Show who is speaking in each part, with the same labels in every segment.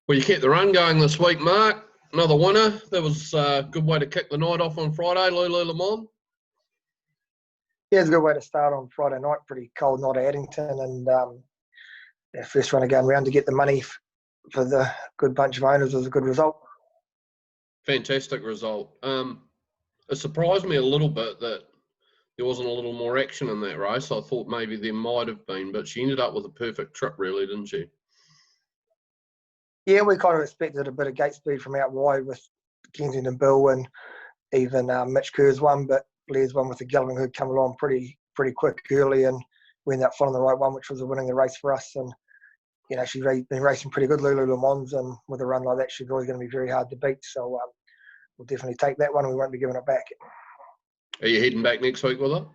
Speaker 1: Well, you kept the run going this week, Mark. Another winner. That was a good way to kick the night off on Friday, Lulu Le Mans.
Speaker 2: Yeah, it's a good way to start on Friday night. Pretty cold night at Addington, and our first runner going round to get the money for the good bunch of owners was a good result.
Speaker 1: Fantastic result. It surprised me a little bit that there wasn't a little more action in that race. I thought maybe there might have been, but she ended up with a perfect trip, really, didn't she?
Speaker 2: Yeah, we kind of expected a bit of gate speed from out wide with Kensington Bill and even Mitch Kerr's one, but Blair's one with the Galloping Hood come along pretty quick early, and we ended up following the right one, which was winning the race for us. And she's been racing pretty good, Lulu Le Mans, and with a run like that, she's always going to be very hard to beat. So we'll definitely take that one, and we won't be giving it back.
Speaker 1: Are you heading back next week with her?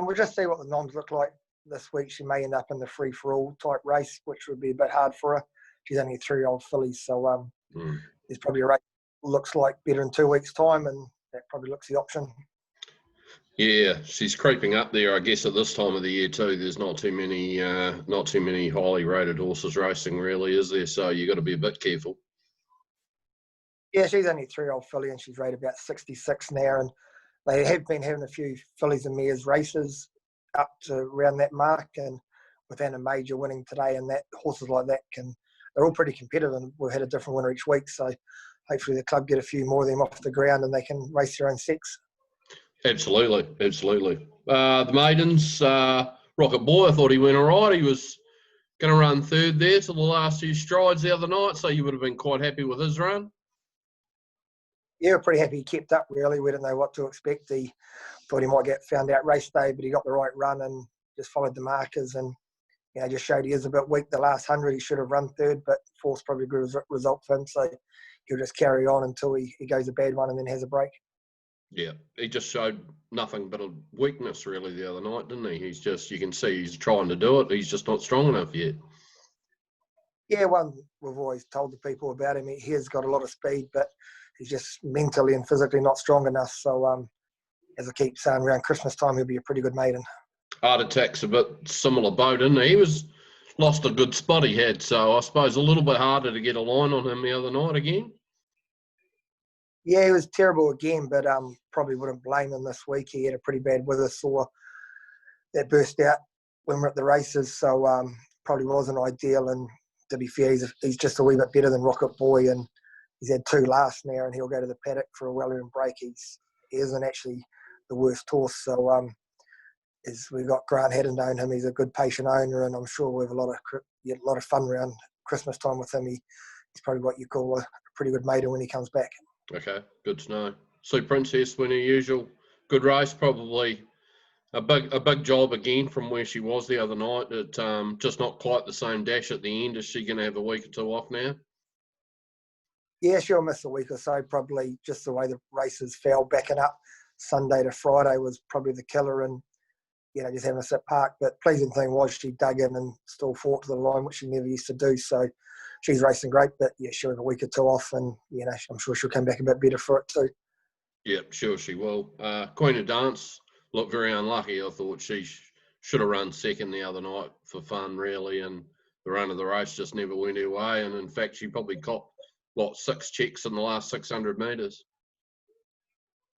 Speaker 2: We'll just see what the noms look like this week. She may end up in the free-for-all type race, which would be a bit hard for her. She's only a 3-year-old filly, so there's probably a race that looks like better in 2 weeks' time, and that probably looks the option.
Speaker 1: Yeah, she's creeping up there, I guess, at this time of the year too. There's not too many highly rated horses racing, really, is there? So you got to be a bit careful.
Speaker 2: Yeah, she's only a 3-year-old filly, and she's rated about 66 now, and they have been having a few fillies and mares races up to around that mark, and with Anna Major winning today, and that horses like that they're all pretty competitive, and we've had a different winner each week, so hopefully the club get a few more of them off the ground and they can race their own sets.
Speaker 1: Absolutely. The maidens, Rocket Boy, I thought he went all right. He was going to run third there to the last few strides the other night, so you would have been quite happy with his run.
Speaker 2: Yeah, we're pretty happy he kept up, really. We didn't know what to expect. He thought he might get found out race day, but he got the right run and just followed the markers and just showed he is a bit weak. The last 100, he should have run third, but fourth's probably a good result for him, so he'll just carry on until he goes a bad one and then has a break.
Speaker 1: Yeah, he just showed nothing but a weakness, really, the other night, didn't he? You can see he's trying to do it. He's just not strong enough yet.
Speaker 2: Yeah, one we've always told the people about him. He has got a lot of speed, but he's just mentally and physically not strong enough. So, as I keep saying, around Christmas time, he'll be a pretty good maiden.
Speaker 1: Art Attack's a bit similar boat, didn't he? He lost a good spot he had, so I suppose a little bit harder to get a line on him the other night again.
Speaker 2: Yeah, he was terrible again, but probably wouldn't blame him this week. He had a pretty bad weather sore that burst out when we were at the races, so probably wasn't ideal. And to be fair, he's just a wee bit better than Rocket Boy, and he's had 2 last now, and he'll go to the paddock for a well-earned break. He isn't actually the worst horse, so we've got Grant Haddon to own him. He's a good patient owner, and I'm sure we'll have a lot of fun around Christmas time with him. He's probably what you call a pretty good maiden when he comes back.
Speaker 1: Okay, good to know. Sue Princess, when her usual, good race, probably a big job again from where she was the other night. It just not quite the same dash at the end. Is she going to have a week or 2 off now?
Speaker 2: Yeah, she'll miss a week or so, probably just the way the races fell. Backing up Sunday to Friday was probably the killer, and just having a sit park. But pleasing thing was she dug in and still fought to the line, which she never used to do. So she's racing great, but yeah, she'll have a week or 2 off, and I'm sure she'll come back a bit better for it too.
Speaker 1: Yeah, sure she will. Queen of Dance looked very unlucky. I thought she should have run second the other night for fun, really, and the run of the race just never went her way. And in fact, she probably copped 6 checks in the last 600 metres.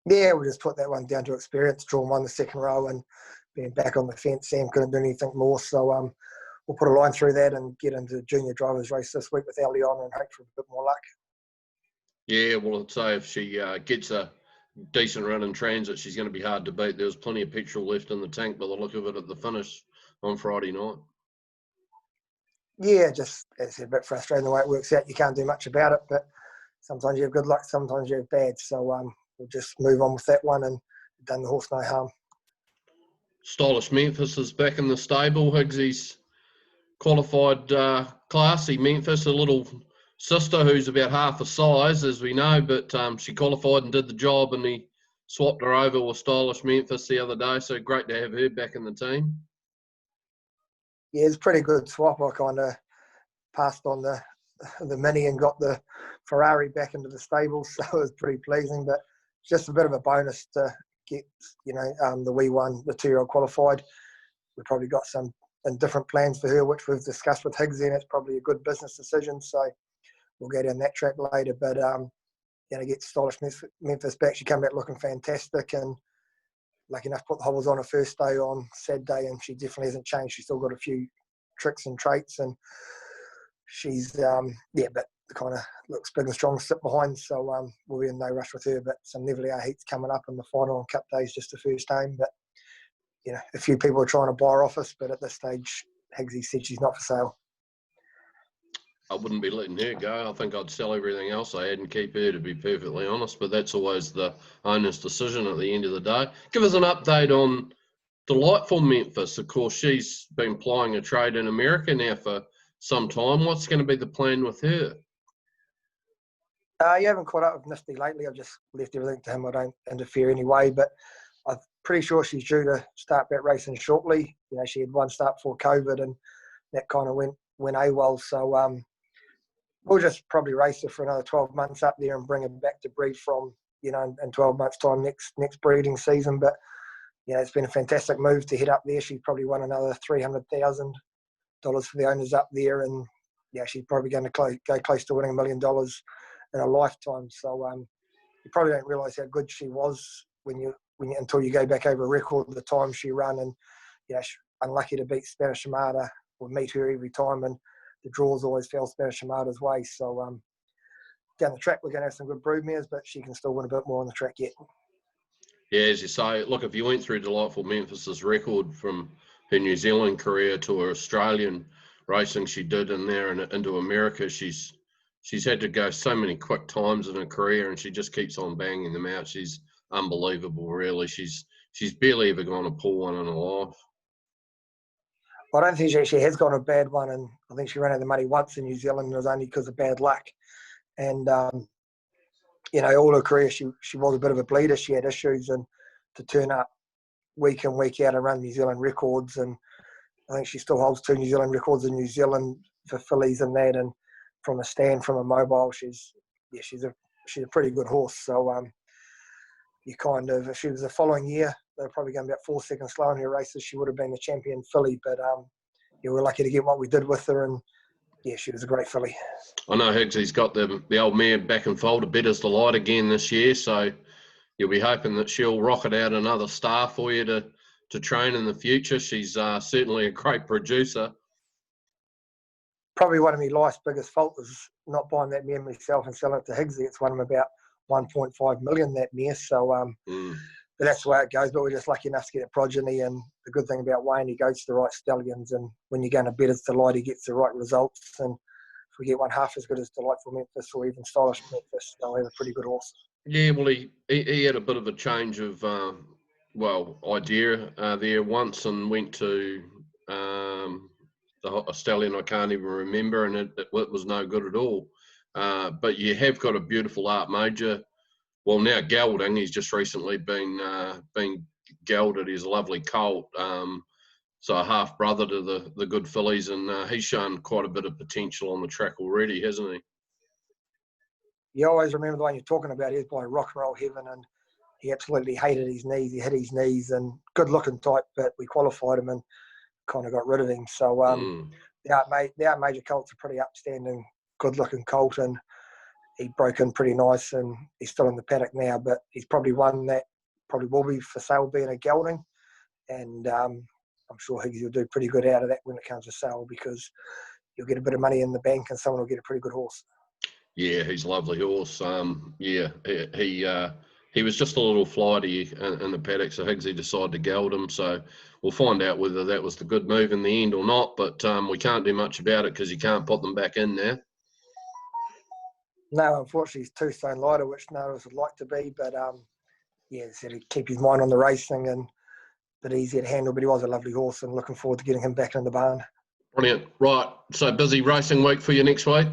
Speaker 2: Yeah, we'll just put that one down to experience. Drawn one the second row and being back on the fence. Sam couldn't do anything more, so we'll put a line through that and get into the junior drivers race this week with Ellie on and hope for a bit more luck.
Speaker 1: Yeah, well, I'd say if she gets a decent run in transit, she's going to be hard to beat. There was plenty of petrol left in the tank by the look of it at the finish on Friday night.
Speaker 2: Yeah, just it's a bit frustrating the way it works out. You can't do much about it, but sometimes you have good luck, sometimes you have bad. So we'll just move on with that one and done the horse no harm.
Speaker 1: Stylish Memphis is back in the stable. Higgsy's qualified classy Memphis, a little sister who's about half the size, as we know, but she qualified and did the job, and he swapped her over with Stylish Memphis the other day, so great to have her back in the team.
Speaker 2: Yeah, it's a pretty good swap. I kind of passed on the Mini and got the Ferrari back into the stable, so it was pretty pleasing, but just a bit of a bonus to get, the wee one, the 2-year-old qualified. We've probably got some and different plans for her, which we've discussed with Higgsy, and it's probably a good business decision. So we'll go down that track later. But get Stylish Memphis back. She came back looking fantastic, and lucky enough put the hobbles on her first day on Saturday, and she definitely hasn't changed. She's still got a few tricks and traits, and she's but kind of looks big and strong, sit behind. So we'll be in no rush with her. But some Neville heats coming up in the final on Cup Days, just the first game. But a few people are trying to buy her off us, but at this stage, Higgsy said she's not for sale.
Speaker 1: I wouldn't be letting her go. I think I'd sell everything else I had and keep her, to be perfectly honest. But that's always the owner's decision at the end of the day. Give us an update on Delightful Memphis. Of course, she's been plying a trade in America now for some time. What's going to be the plan with her?
Speaker 2: You haven't caught up with Nifty lately. I've just left everything to him. I don't interfere anyway, but I'm pretty sure she's due to start back racing shortly. She had one start before COVID, and that kind of went AWOL. So we'll just probably race her for another 12 months up there and bring her back to breed from, in 12 months' time next breeding season. But, it's been a fantastic move to head up there. She's probably won another $300,000 for the owners up there. And, she's probably going to go close to winning $1 million in a lifetime. So you probably don't realise how good she was until you go back over a record of the time she ran. And, she's unlucky to beat Spanish Armada or meet her every time. And the draws always fell Spanish Armada's way. So down the track, we're going to have some good broodmares, but she can still win a bit more on the track yet.
Speaker 1: Yeah, as you say, look, if you went through Delightful Memphis's record from her New Zealand career to her Australian racing she did in there and into America, she's had to go so many quick times in her career, and she just keeps on banging them out. She's unbelievable, really. She's barely ever gone to pull one in her life.
Speaker 2: Well, I don't think she actually has gone a bad one, and I think she ran out of the money once in New Zealand, and it was only because of bad luck. And all her career, she was a bit of a bleeder. She had issues, and to turn up week in, week out and run New Zealand records, and I think she still holds 2 New Zealand records in New Zealand for fillies and that, and from a stand, from a mobile, she's a pretty good horse. So if she was the following year, they're probably going about 4 seconds slow in her races, she would have been the champion filly. But we're lucky to get what we did with her, and she was a great filly.
Speaker 1: I know Higgsy's got the old mare back and fold, a Better's Delight again this year, so you'll be hoping that she'll rocket out another star for you to train in the future. She's certainly a great producer.
Speaker 2: Probably one of my life's biggest faults is not buying that mare myself and selling it to Higgsy. It's won him about 1.5 million, that mare. So but that's the way it goes. But we're just lucky enough to get a progeny, and the good thing about Wayne, he goes to the right stallions, and when you're going to Better's Delight, he gets the right results. And if we get one half as good as Delightful Memphis or even Stylish Memphis, they'll have a pretty good horse.
Speaker 1: Yeah, well, he had a bit of a change of idea there once, and went to a stallion I can't even remember, and it was no good at all. But you have got a beautiful Art Major. Well, now gelding. He's just recently been gelded. He's a lovely colt. So a half brother to the good fillies, and he's shown quite a bit of potential on the track already, hasn't he?
Speaker 2: You always remember the one you're talking about. He's by Rock and Roll Heaven, and he absolutely hated his knees. He hit his knees, and good-looking type, but we qualified him and kind of got rid of him. So the Art Major colt's a pretty upstanding, good-looking colt, and he broke in pretty nice, and he's still in the paddock now, but he's probably one that probably will be for sale being a gelding, and I'm sure Higgsy will do pretty good out of that when it comes to sale, because you'll get a bit of money in the bank and someone will get a pretty good horse.
Speaker 1: Yeah, he's a lovely horse. He was just a little flighty in the paddock, so Higgsy decided to geld him. So we'll find out whether that was the good move in the end or not, but we can't do much about it because you can't put them back in there.
Speaker 2: No, unfortunately, he's 2 stone lighter, which none of us would like to be, but so to keep his mind on the racing and a bit easier to handle, but he was a lovely horse, and looking forward to getting him back in the barn.
Speaker 1: Brilliant. Right, so busy racing week for you next week?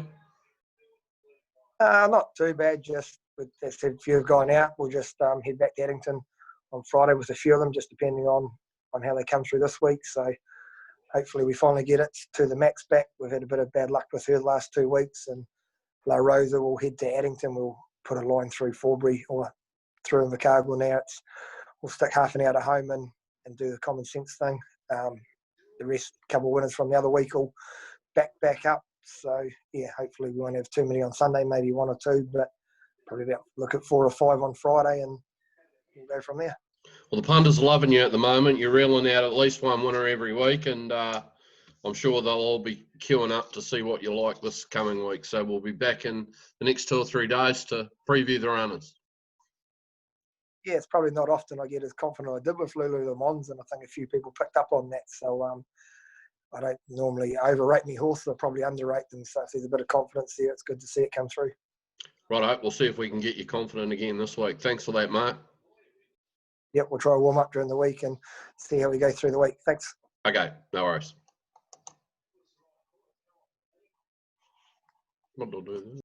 Speaker 2: Not too bad, just with a few have gone out. We'll just head back to Addington on Friday with a few of them, just depending on how they come through this week. So hopefully we finally get it to the Max back. We've had a bit of bad luck with her the last 2 weeks, and La Rosa will head to Addington. We'll put a line through Forbury or through Invercargill now. We'll stick half an hour at home and do the common sense thing. the rest, couple of winners from the other week, will back up. So yeah, hopefully we won't have too many on Sunday, maybe 1 or 2, but probably about look at 4 or 5 on Friday, and we'll go from there.
Speaker 1: Well, the punters are loving you at the moment. You're reeling out at least one winner every week, and I'm sure they'll all be queuing up to see what you like this coming week. So we'll be back in the next 2 or 3 days to preview the runners.
Speaker 2: Yeah, it's probably not often I get as confident as I did with Lulu Le Mans, and I think a few people picked up on that. So I don't normally overrate my horse. I probably underrate them. So if there's a bit of confidence there, it's good to see it come through.
Speaker 1: Righto, we'll see if we can get you confident again this week. Thanks for that, Mark.
Speaker 2: Yep, we'll try to warm up during the week and see how we go through the week. Thanks.
Speaker 1: Okay, no worries. What do I do?